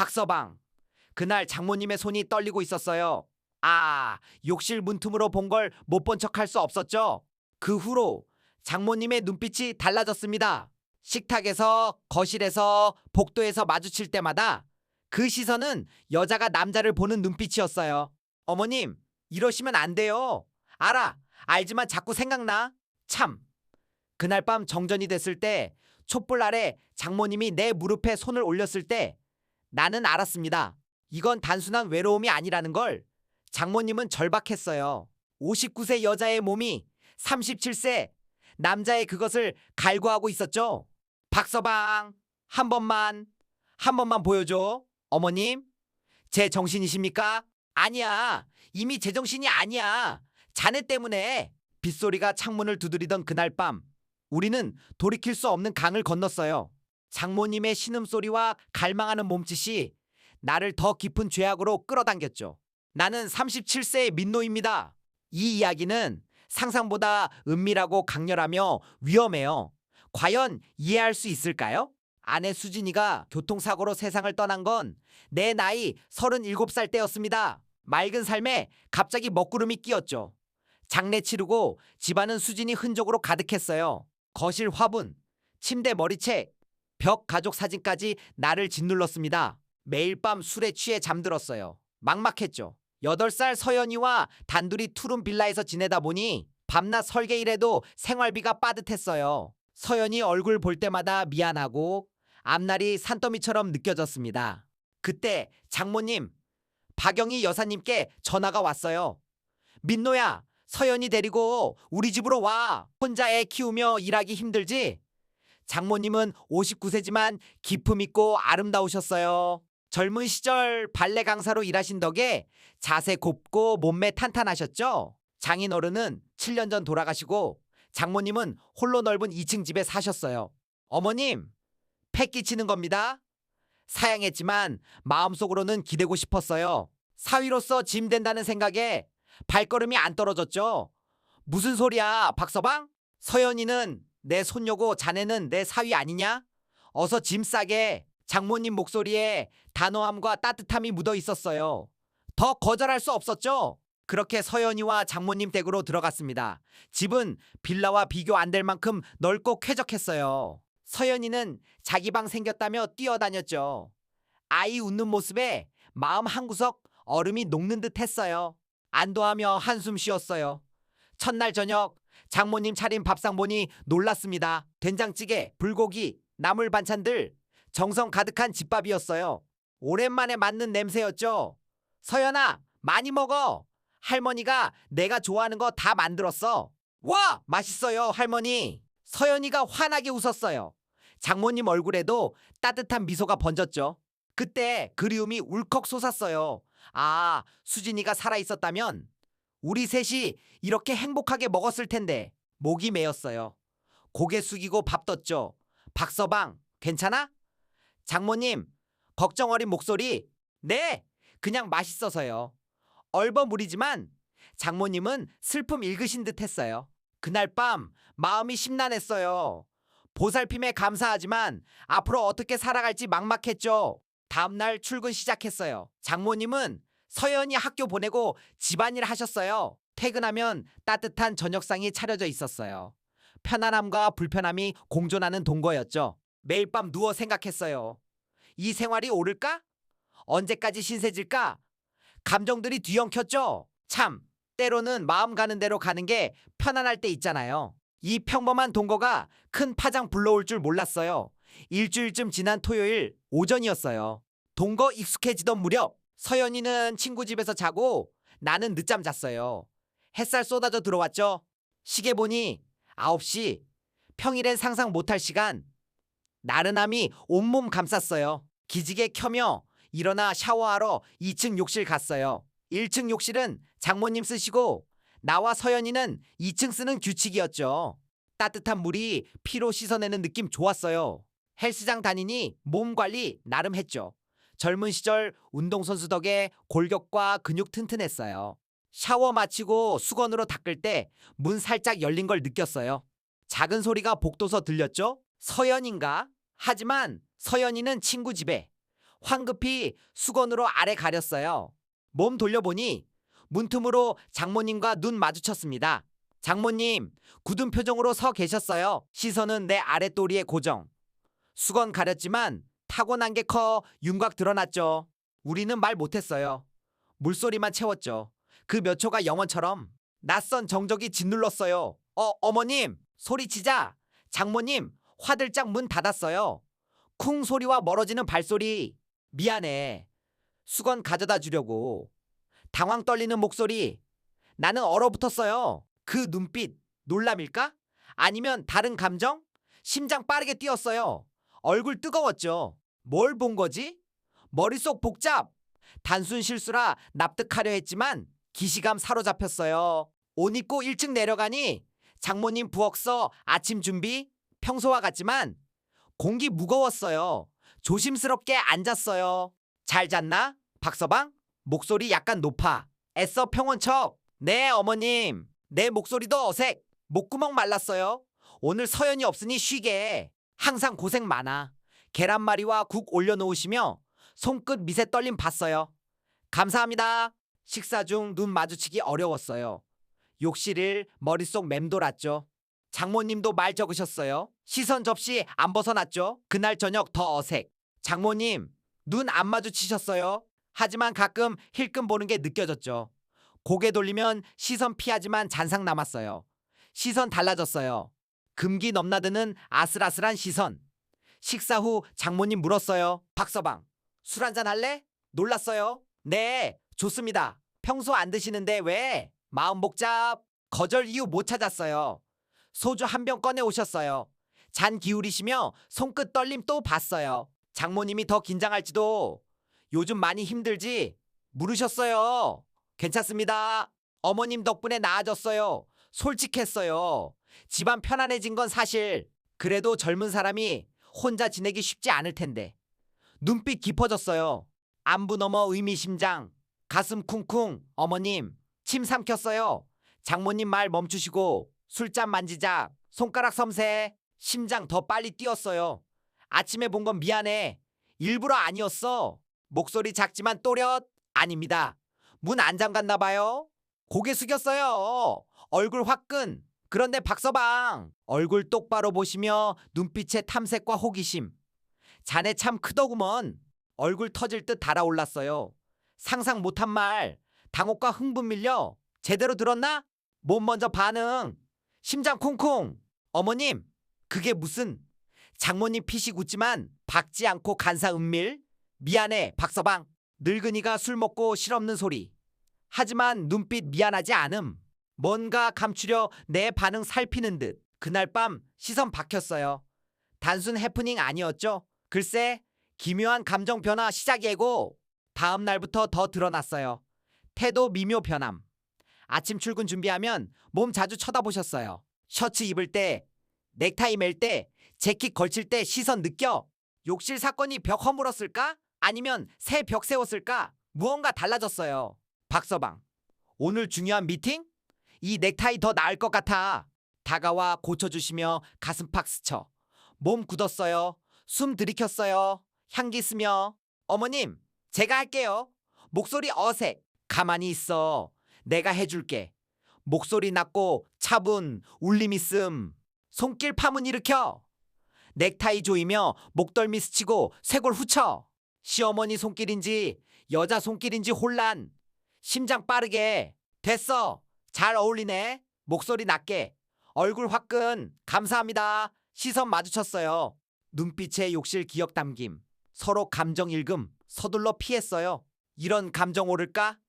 박서방, 그날 장모님의 손이 떨리고 있었어요. 아, 욕실 문틈으로 본 걸 못 본 척할 수 없었죠. 그 후로 장모님의 눈빛이 달라졌습니다. 식탁에서, 거실에서, 복도에서 마주칠 때마다 그 시선은 여자가 남자를 보는 눈빛이었어요. 어머님, 이러시면 안 돼요. 알지만 자꾸 생각나. 참, 그날 밤 정전이 됐을 때, 촛불 아래 장모님이 내 무릎에 손을 올렸을 때 나는 알았습니다. 이건 단순한 외로움이 아니라는 걸. 장모님은 절박했어요. 59세 여자의 몸이 37세 남자의 그것을 갈구하고 있었죠. 박서방, 한 번만 보여줘. 어머님, 제 정신이십니까? 아니야, 이미 제정신이 아니야. 자네 때문에. 빗소리가 창문을 두드리던 그날 밤, 우리는 돌이킬 수 없는 강을 건넜어요. 장모님의 신음소리와 갈망하는 몸짓이 나를 더 깊은 죄악으로 끌어당겼죠. 나는 37세의 민노입니다. 이 이야기는 상상보다 은밀하고 강렬하며 위험해요. 과연 이해할 수 있을까요? 아내 수진이가 교통사고로 세상을 떠난 건 내 나이 37살 때였습니다. 맑은 삶에 갑자기 먹구름이 끼었죠. 장례 치르고 집안은 수진이 흔적으로 가득했어요. 거실 화분, 침대 머리채, 벽 가족 사진까지 나를 짓눌렀습니다. 매일 밤 술에 취해 잠들었어요. 막막했죠. 8살 서연이와 단둘이 투룸 빌라에서 지내다 보니 밤낮 설계 일해도 생활비가 빠듯했어요. 서연이 얼굴 볼 때마다 미안하고 앞날이 산더미처럼 느껴졌습니다. 그때 장모님, 박영희 여사님께 전화가 왔어요. 민노야, 서연이 데리고 우리 집으로 와. 혼자 애 키우며 일하기 힘들지? 장모님은 59세지만 기품 있고 아름다우셨어요. 젊은 시절 발레 강사로 일하신 덕에 자세 곱고 몸매 탄탄하셨죠? 장인어른은 7년 전 돌아가시고 장모님은 홀로 넓은 2층 집에 사셨어요. 어머님, 패 끼치는 겁니다. 사양했지만 마음속으로는 기대고 싶었어요. 사위로서 짐 된다는 생각에 발걸음이 안 떨어졌죠. 무슨 소리야, 박서방? 서연이는 내 손녀고 자네는 내 사위 아니냐? 어서 짐 싸게. 장모님 목소리에 단호함과 따뜻함이 묻어 있었어요. 더 거절할 수 없었죠. 그렇게 서연이와 장모님 댁으로 들어갔습니다. 집은 빌라와 비교 안 될 만큼 넓고 쾌적했어요. 서연이는 자기 방 생겼다며 뛰어다녔죠. 아이 웃는 모습에 마음 한구석 얼음이 녹는 듯 했어요. 안도하며 한숨 쉬었어요. 첫날 저녁 장모님 차린 밥상 보니 놀랐습니다. 된장찌개, 불고기, 나물 반찬들 정성 가득한 집밥이었어요. 오랜만에 맡는 냄새였죠. 서연아, 많이 먹어. 할머니가 내가 좋아하는 거 다 만들었어. 와, 맛있어요, 할머니. 서연이가 환하게 웃었어요. 장모님 얼굴에도 따뜻한 미소가 번졌죠. 그때 그리움이 울컥 솟았어요. 아, 수진이가 살아있었다면 우리 셋이 이렇게 행복하게 먹었을 텐데. 목이 메었어요. 고개 숙이고 밥 떴죠. 박서방, 괜찮아? 장모님, 걱정 어린 목소리. 네, 그냥 맛있어서요. 얼버무리지만 장모님은 슬픔 읽으신 듯 했어요. 그날 밤 마음이 심란했어요. 보살핌에 감사하지만 앞으로 어떻게 살아갈지 막막했죠. 다음날 출근 시작했어요. 장모님은 서연이 학교 보내고 집안일 하셨어요. 퇴근하면 따뜻한 저녁상이 차려져 있었어요. 편안함과 불편함이 공존하는 동거였죠. 매일 밤 누워 생각했어요. 이 생활이 옳을까? 언제까지 신세질까? 감정들이 뒤엉켰죠. 참, 때로는 마음 가는 대로 가는 게 편안할 때 있잖아요. 이 평범한 동거가 큰 파장 불러올 줄 몰랐어요. 일주일쯤 지난 토요일 오전이었어요. 동거 익숙해지던 무렵 서연이는 친구 집에서 자고 나는 늦잠 잤어요. 햇살 쏟아져 들어왔죠. 시계 보니 9시. 평일엔 상상 못할 시간. 나른함이 온몸 감쌌어요. 기지개 켜며 일어나 샤워하러 2층 욕실 갔어요. 1층 욕실은 장모님 쓰시고 나와 서연이는 2층 쓰는 규칙이었죠. 따뜻한 물이 피로 씻어내는 느낌 좋았어요. 헬스장 다니니 몸 관리 나름 했죠. 젊은 시절 운동선수 덕에 골격과 근육 튼튼했어요. 샤워 마치고 수건으로 닦을 때 문 살짝 열린 걸 느꼈어요. 작은 소리가 복도서 들렸죠? 서연인가? 하지만 서연이는 친구 집에, 황급히 수건으로 아래 가렸어요. 몸 돌려보니 문틈으로 장모님과 눈 마주쳤습니다. 장모님, 굳은 표정으로 서 계셨어요. 시선은 내 아랫도리에 고정. 수건 가렸지만 타고난 게 커 윤곽 드러났죠. 우리는 말 못했어요. 물소리만 채웠죠. 그 몇 초가 영원처럼 낯선 정적이 짓눌렀어요. 어머님! 소리치자 장모님 화들짝 문 닫았어요. 쿵 소리와 멀어지는 발소리. 미안해. 수건 가져다 주려고. 당황 떨리는 목소리. 나는 얼어붙었어요. 그 눈빛, 놀람일까? 아니면 다른 감정? 심장 빠르게 뛰었어요. 얼굴 뜨거웠죠. 뭘 본 거지? 머릿속 복잡. 단순 실수라 납득하려 했지만 기시감 사로잡혔어요. 옷 입고 1층 내려가니 장모님 부엌서 아침 준비 평소와 같지만 공기 무거웠어요. 조심스럽게 앉았어요. 잘 잤나? 박서방? 목소리 약간 높아. 애써 평온 척. 네 어머님. 내 목소리도 어색. 목구멍 말랐어요. 오늘 서연이 없으니 쉬게. 항상 고생 많아. 계란말이와 국 올려놓으시며 손끝 밑에 떨림 봤어요. 감사합니다. 식사 중 눈 마주치기 어려웠어요. 욕실을 머릿속 맴돌았죠. 장모님도 말 적으셨어요. 시선 접시 안 벗어났죠. 그날 저녁 더 어색. 장모님, 눈 안 마주치셨어요. 하지만 가끔 힐끔 보는 게 느껴졌죠. 고개 돌리면 시선 피하지만 잔상 남았어요. 시선 달라졌어요. 금기 넘나드는 아슬아슬한 시선. 식사 후 장모님 물었어요. 박서방, 술 한잔 할래? 놀랐어요. 네, 좋습니다. 평소 안 드시는데 왜? 마음 복잡. 거절 이유 못 찾았어요. 소주 한 병 꺼내 오셨어요. 잔 기울이시며 손끝 떨림 또 봤어요. 장모님이 더 긴장할지도. 요즘 많이 힘들지? 물으셨어요. 괜찮습니다. 어머님 덕분에 나아졌어요. 솔직했어요. 집안 편안해진 건 사실. 그래도 젊은 사람이 혼자 지내기 쉽지 않을 텐데. 눈빛 깊어졌어요. 안부 넘어 의미심장. 가슴 쿵쿵. 어머님 침 삼켰어요. 장모님 말 멈추시고 술잔 만지작. 손가락 섬세. 심장 더 빨리 뛰었어요. 아침에 본 건 미안해. 일부러 아니었어. 목소리 작지만 또렷. 아닙니다. 문 안 잠갔나 봐요. 고개 숙였어요. 얼굴 화끈. 그런데 박서방, 얼굴 똑바로 보시며 눈빛에 탐색과 호기심. 자네 참 크더구먼. 얼굴 터질 듯 달아올랐어요. 상상 못한 말. 당혹과 흥분 밀려. 제대로 들었나? 몸 먼저 반응. 심장 쿵쿵. 어머님, 그게 무슨. 장모님 피식 웃지만 박지 않고 간사 은밀. 미안해 박서방. 늙은이가 술 먹고 실없는 소리. 하지만 눈빛 미안하지 않음. 뭔가 감추려 내 반응 살피는 듯. 그날 밤 시선 박혔어요. 단순 해프닝 아니었죠. 글쎄, 기묘한 감정 변화 시작이고 다음 날부터 더 드러났어요. 태도 미묘 변함. 아침 출근 준비하면 몸 자주 쳐다보셨어요. 셔츠 입을 때, 넥타이 멜 때, 재킷 걸칠 때 시선 느껴. 욕실 사건이 벽 허물었을까? 아니면 새 벽 세웠을까? 무언가 달라졌어요. 박서방, 오늘 중요한 미팅? 이 넥타이 더 나을 것 같아. 다가와 고쳐주시며 가슴팍 스쳐. 몸 굳었어요. 숨 들이켰어요. 향기 스며. 어머님, 제가 할게요. 목소리 어색. 가만히 있어. 내가 해줄게. 목소리 낮고 차분, 울림 있음. 손길 파문 일으켜. 넥타이 조이며 목덜미 스치고 쇄골 후쳐. 시어머니 손길인지 여자 손길인지 혼란. 심장 빠르게. 됐어. 잘 어울리네. 목소리 낮게. 얼굴 화끈. 감사합니다. 시선 마주쳤어요. 눈빛에 욕실 기억 담김. 서로 감정 읽음. 서둘러 피했어요. 이런 감정 오를까?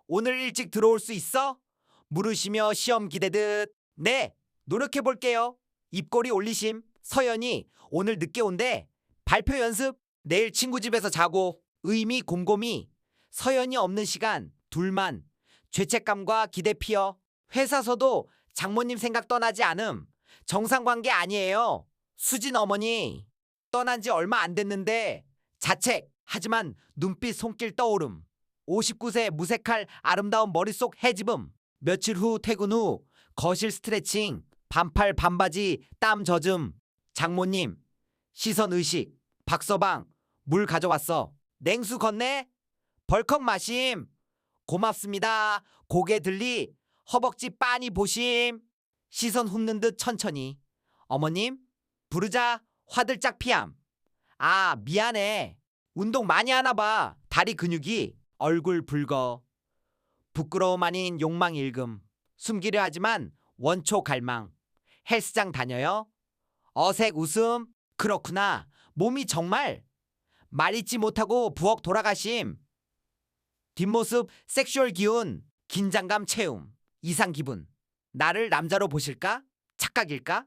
오늘 일찍 들어올 수 있어? 물으시며 시험 기대듯. 네, 노력해 볼게요. 입꼬리 올리심. 서연이 오늘 늦게 온대. 발표 연습. 내일 친구 집에서 자고. 의미 곰곰이. 서연이 없는 시간. 둘만. 죄책감과 기대 피어. 회사서도 장모님 생각 떠나지 않음. 정상관계 아니에요. 수진 어머니. 떠난 지 얼마 안 됐는데 자책. 하지만 눈빛 손길 떠오름. 59세 무색할 아름다운 머릿속 헤집음. 며칠 후 퇴근 후 거실 스트레칭. 반팔 반바지 땀 젖음. 장모님. 시선 의식. 박서방. 물 가져왔어. 냉수 건네? 벌컥 마심. 고맙습니다. 고개 들리 허벅지 빤히 보심. 시선 훑는 듯 천천히. 어머님, 부르자 화들짝 피함. 아, 미안해. 운동 많이 하나 봐. 다리 근육이. 얼굴 붉어. 부끄러움 아닌 욕망 일금. 숨기려 하지만 원초 갈망. 헬스장 다녀요? 어색 웃음. 그렇구나. 몸이 정말. 말 잊지 못하고 부엌 돌아가심. 뒷모습 섹슈얼 기운. 긴장감 채움. 이상 기분. 나를 남자로 보실까? 착각일까?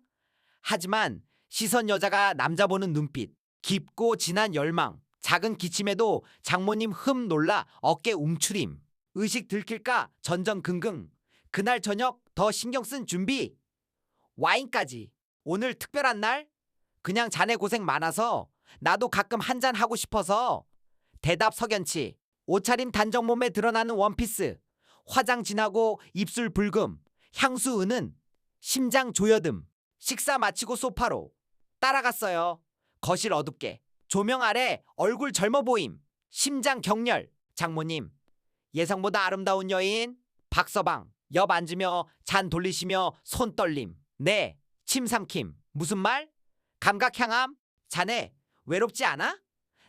하지만 시선 여자가 남자 보는 눈빛. 깊고 진한 열망. 작은 기침에도 장모님 흠 놀라 어깨 움츠림. 의식 들킬까 전전긍긍. 그날 저녁 더 신경 쓴 준비. 와인까지. 오늘 특별한 날? 그냥 자네 고생 많아서 나도 가끔 한잔 하고 싶어서. 대답 석연치. 옷차림 단정 몸에 드러나는 원피스. 화장 진하고 입술 붉음. 향수 은은. 심장 조여듦. 식사 마치고 소파로 따라갔어요. 거실 어둡게. 조명 아래 얼굴 젊어 보임. 심장 격렬. 장모님. 예상보다 아름다운 여인. 박서방. 옆 앉으며 잔 돌리시며 손 떨림. 네. 침 삼킴. 무슨 말? 감각 향함. 자네 외롭지 않아?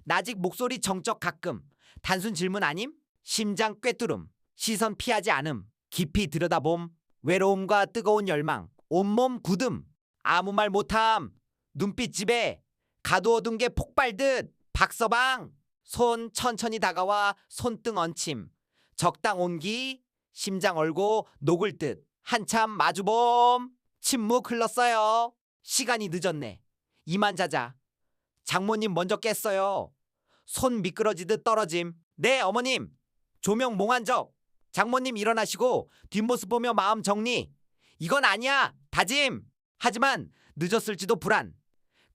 나직 목소리 정적 가끔. 단순 질문 아님? 심장 꿰뚫음. 시선 피하지 않음. 깊이 들여다봄. 외로움과 뜨거운 열망. 온몸 굳음. 아무 말 못함. 눈빛 집에 가두어둔 게 폭발듯. 박서방. 손 천천히 다가와 손등 얹힘. 적당 온기. 심장 얼고 녹을 듯. 한참 마주봄. 침묵 흘렀어요. 시간이 늦었네. 이만 자자. 장모님 먼저 깼어요. 손 미끄러지듯 떨어짐. 네, 어머님. 조명 몽환적. 장모님 일어나시고 뒷모습 보며 마음 정리. 이건 아니야. 다짐. 하지만 늦었을지도 불안.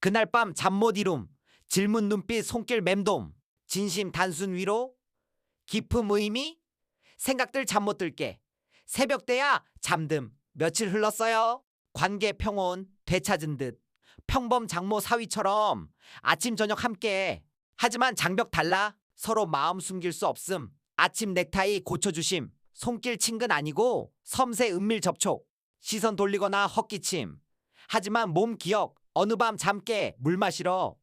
그날 밤 잠 못 이룸. 질문 눈빛 손길 맴돔. 진심 단순 위로. 깊음 의미. 생각들 잠 못 들게. 새벽때야 잠듦. 며칠 흘렀어요. 관계 평온 되찾은 듯. 평범 장모 사위처럼 아침 저녁 함께. 하지만 장벽 달라. 서로 마음 숨길 수 없음. 아침 넥타이 고쳐주심. 손길 친근 아니고 섬세 은밀 접촉. 시선 돌리거나 헛기침. 하지만 몸 기억. 어느 밤 잠 깨 물 마시러.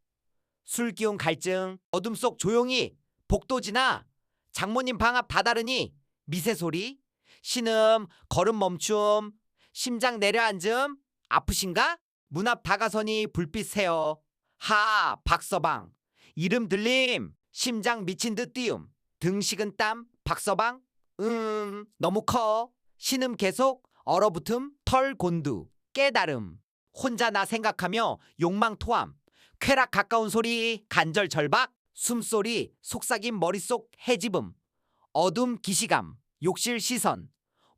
술 기운 갈증. 어둠 속 조용히. 복도 지나. 장모님 방 앞 다다르니. 미세 소리. 신음. 걸음 멈춤. 심장 내려앉음. 아프신가? 문 앞 다가서니 불빛 새어. 하. 박서방. 이름 들림. 심장 미친 듯 띄움. 등 식은 땀. 박서방. 너무 커. 신음 계속. 얼어붙음. 털 곤두. 깨달음. 혼자 나 생각하며 욕망 토함. 쾌락 가까운 소리. 간절 절박. 숨소리. 속삭임 머릿속 해집음. 어둠 기시감. 욕실 시선.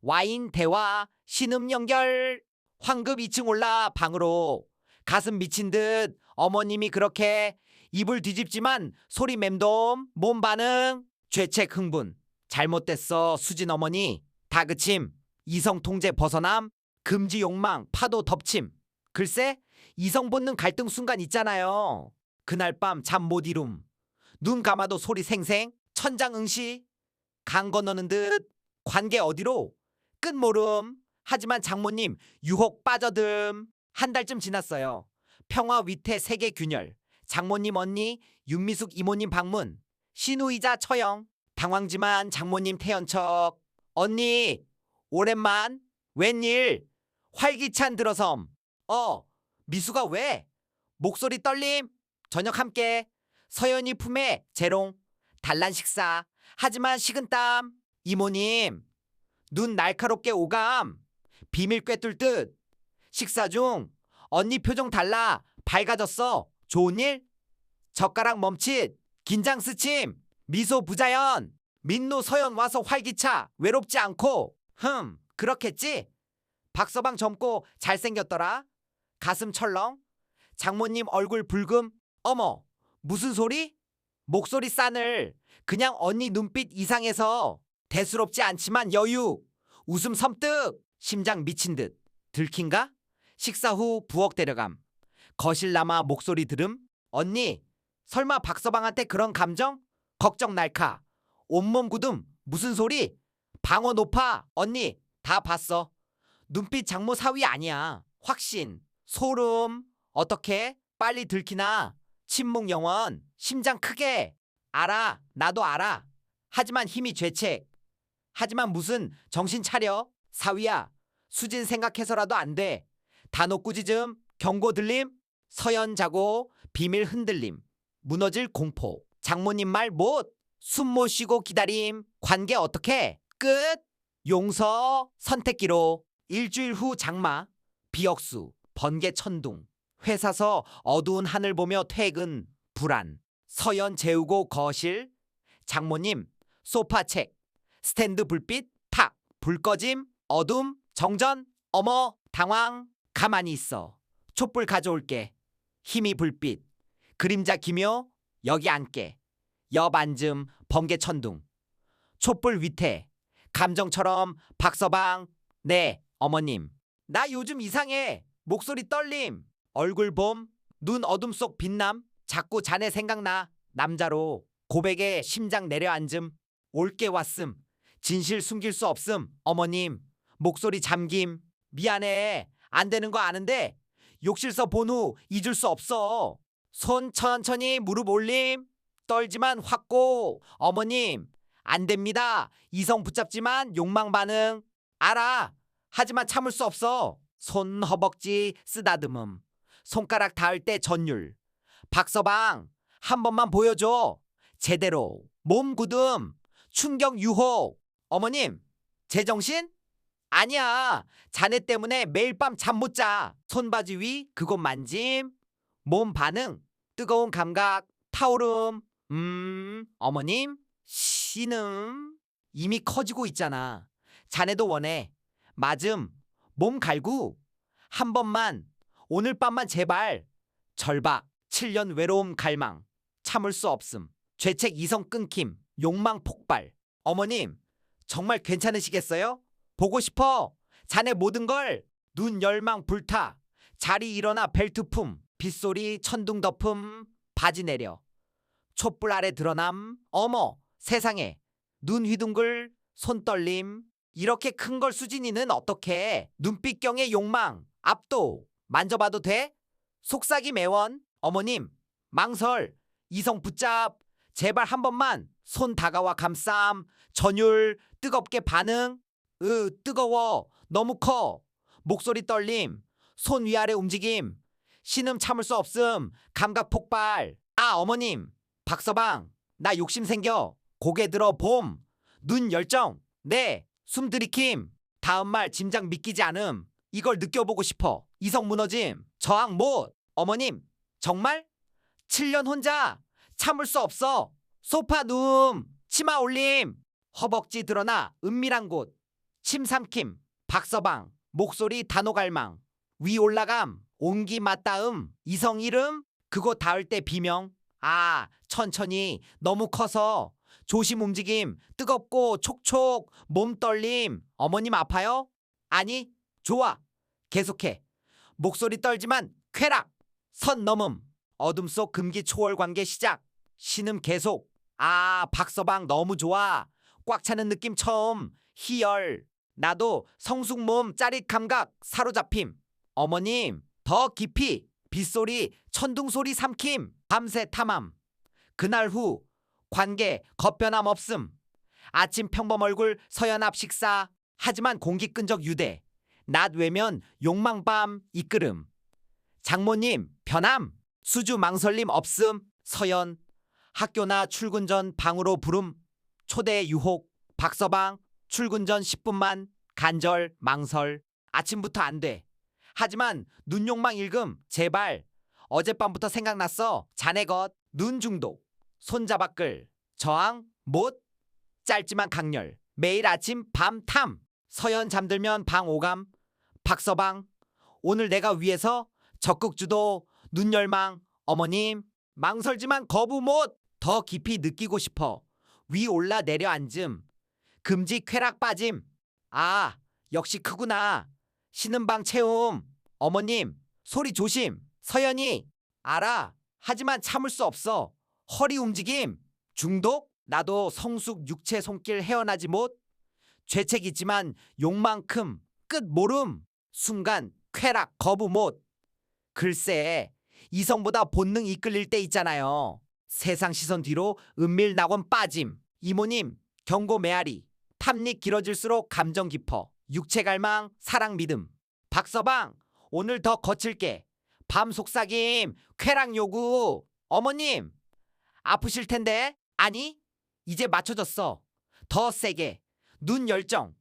와인 대화. 신음 연결. 황급 2층 올라 방으로. 가슴 미친 듯 어머님이 그렇게. 입을 뒤집지만 소리 맴돔. 몸 반응. 죄책 흥분. 잘못됐어 수진 어머니. 다그침. 이성 통제 벗어남. 금지 욕망 파도 덮침. 글쎄 이성 본능 갈등 순간 있잖아요. 그날 밤 잠 못 이룸. 눈 감아도 소리 생생. 천장 응시. 강 건너는 듯. 관계 어디로? 끝 모름. 하지만 장모님 유혹 빠져듦. 한 달쯤 지났어요. 평화 위태 세계 균열. 장모님 언니 윤미숙 이모님 방문. 신우이자 처형. 당황지만 장모님 태연 척. 언니 오랜만. 웬일? 활기찬 들어섬. 미수가 왜? 목소리 떨림. 저녁 함께. 서연이 품에 재롱. 단란 식사. 하지만 식은땀. 이모님 눈 날카롭게 오감. 비밀 꿰뚫 듯. 식사 중. 언니 표정 달라. 밝아졌어. 좋은 일? 젓가락 멈칫. 긴장 스침. 미소 부자연. 민노 서연 와서 활기차. 외롭지 않고. 그렇겠지? 박서방 젊고 잘생겼더라. 가슴 철렁. 장모님 얼굴 붉음. 어머 무슨 소리? 목소리 싸늘. 그냥 언니 눈빛 이상해서. 대수롭지 않지만 여유. 웃음 섬뜩. 심장 미친 듯. 들킨가? 식사 후 부엌 데려감. 거실 남아 목소리 들음. 언니 설마 박서방한테 그런 감정? 걱정 날카. 온몸 굳음. 무슨 소리? 방어 높아. 언니 다 봤어. 눈빛 장모 사위 아니야. 확신. 소름. 어떻게? 빨리 들키나? 침묵 영원. 심장 크게. 알아. 나도 알아. 하지만 힘이 죄책. 하지만 무슨 정신 차려. 사위야. 수진 생각해서라도 안 돼. 단호 꾸짖음. 경고 들림. 서연 자고 비밀 흔들림. 무너질 공포. 장모님 말 못. 숨 못 쉬고 기다림. 관계 어떻게? 끝. 용서. 선택기로. 일주일 후 장마. 비역수. 번개 천둥. 회사서 어두운 하늘 보며 퇴근. 불안. 서연 재우고 거실. 장모님 소파책. 스탠드 불빛 탁. 불 꺼짐. 어둠. 정전. 어머 당황. 가만히 있어. 촛불 가져올게. 힘이 불빛. 그림자 기묘. 여기 앉게. 옆 앉음. 번개 천둥. 촛불 위태. 감정처럼 박서방. 네 어머님. 나 요즘 이상해. 목소리 떨림. 얼굴 봄. 눈 어둠 속 빛남. 자꾸 자네 생각나. 남자로. 고백에 심장 내려앉음. 올게 왔음. 진실 숨길 수 없음. 어머님. 목소리 잠김. 미안해. 안 되는 거 아는데 욕실서 본 후 잊을 수 없어. 손 천천히 무릎 올림. 떨지만 확고. 어머님 안 됩니다. 이성 붙잡지만 욕망 반응. 알아. 하지만 참을 수 없어. 손 허벅지 쓰다듬음. 손가락 닿을 때 전율. 박서방 한 번만 보여줘. 제대로. 몸 굳음. 충격 유혹. 어머님 제정신? 아니야. 자네 때문에 매일 밤 잠 못 자. 손바지 위 그곳 만짐. 몸 반응. 뜨거운 감각. 타오름. 어머님 신음. 이미 커지고 있잖아. 자네도 원해. 맞음. 몸 갈구. 한 번만. 오늘 밤만 제발. 절박. 7년 외로움 갈망. 참을 수 없음. 죄책 이성 끊김. 욕망 폭발. 어머님 정말 괜찮으시겠어요? 보고 싶어. 자네 모든 걸. 눈 열망 불타. 자리 일어나 벨트 품. 빗소리 천둥 덮음. 바지 내려. 촛불 아래 드러남. 어머 세상에. 눈 휘둥글. 손 떨림. 이렇게 큰 걸 수진이는 어떻게. 눈빛경의 욕망. 압도. 만져봐도 돼? 속삭이 매원. 어머님 망설. 이성 붙잡. 제발 한 번만. 손 다가와 감쌈. 전율. 뜨겁게 반응. 뜨거워. 너무 커. 목소리 떨림. 손 위아래 움직임. 신음 참을 수 없음. 감각 폭발. 아 어머님. 박서방 나 욕심 생겨. 고개 들어 봄. 눈 열정. 네. 숨 들이킴. 다음 말 짐작 믿기지 않음. 이걸 느껴보고 싶어. 이성 무너짐. 저항 못. 어머님 정말? 7년 혼자. 참을 수 없어. 소파 누움. 치마 올림. 허벅지 드러나 은밀한 곳. 침 삼킴. 박서방 목소리 단호 갈망. 위 올라감. 온기 맞닿음. 이성 이름. 그곳 닿을 때 비명. 아 천천히. 너무 커서. 조심 움직임. 뜨겁고 촉촉. 몸 떨림. 어머님 아파요? 아니 좋아. 계속해. 목소리 떨지만 쾌락. 선 넘음. 어둠 속 금기 초월 관계 시작. 신음 계속. 아 박서방 너무 좋아. 꽉 차는 느낌 처음. 희열. 나도 성숙 몸 짜릿 감각 사로잡힘. 어머님 더 깊이. 빗소리 천둥 소리 삼킴. 밤새 탐함. 그날 후 관계 겉변함 없음. 아침 평범 얼굴 서연 앞 식사. 하지만 공기 끈적 유대. 낮 외면 욕망밤 이끌음. 장모님 변함. 수주 망설림 없음. 서연. 학교나 출근 전 방으로 부름. 초대 유혹. 박서방 출근 전 10분만. 간절 망설. 아침부터 안 돼. 하지만 눈 욕망 읽음. 제발. 어젯밤부터 생각났어. 자네 것. 눈 중독. 손잡아 끌. 저항 못. 짧지만 강렬. 매일 아침 밤 탐. 서연 잠들면 방 오감. 박서방 오늘 내가 위해서. 적극 주도. 눈 열망. 어머님 망설지만 거부 못. 더 깊이 느끼고 싶어. 위 올라 내려 앉음. 금지 쾌락 빠짐. 아 역시 크구나. 쉬는 방 채움. 어머님 소리 조심. 서연이 알아. 하지만 참을 수 없어. 허리 움직임. 중독? 나도 성숙 육체 손길 헤어나지 못. 죄책 있지만 욕만큼 끝 모름. 순간 쾌락 거부 못. 글쎄, 이성보다 본능 이끌릴 때 있잖아요. 세상 시선 뒤로 은밀 낙원 빠짐. 이모님, 경고 메아리. 탐닉 길어질수록 감정 깊어. 육체 갈망, 사랑 믿음. 박서방, 오늘 더 거칠게. 밤 속삭임, 쾌락 요구. 어머님, 아프실 텐데. 아니, 이제 맞춰졌어. 더 세게. 눈 열정.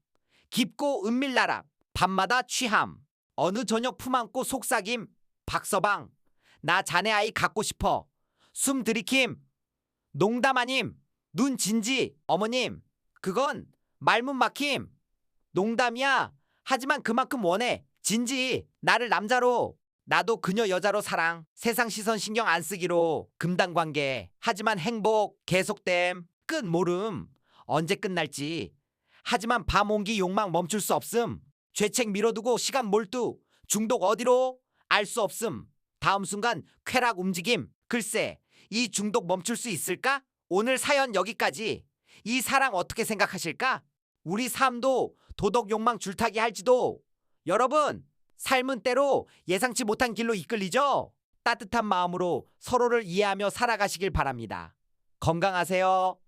깊고 은밀 나락. 밤마다 취함. 어느 저녁 품 안고 속삭임. 박서방, 나 자네 아이 갖고 싶어. 숨 들이킴. 농담 아님. 눈 진지. 어머님, 그건 말문 막힘. 농담이야. 하지만 그만큼 원해. 진지. 나를 남자로. 나도 그녀 여자로 사랑. 세상 시선 신경 안 쓰기로. 금단 관계. 하지만 행복 계속됨. 끝 모름. 언제 끝날지. 하지만 밤 온기 욕망 멈출 수 없음. 죄책 미뤄두고 시간 몰두. 중독 어디로? 알 수 없음. 다음 순간 쾌락 움직임. 글쎄, 이 중독 멈출 수 있을까? 오늘 사연 여기까지. 이 사랑 어떻게 생각하실까? 우리 삶도 도덕 욕망 줄타기 할지도. 여러분, 삶은 때로 예상치 못한 길로 이끌리죠? 따뜻한 마음으로 서로를 이해하며 살아가시길 바랍니다. 건강하세요.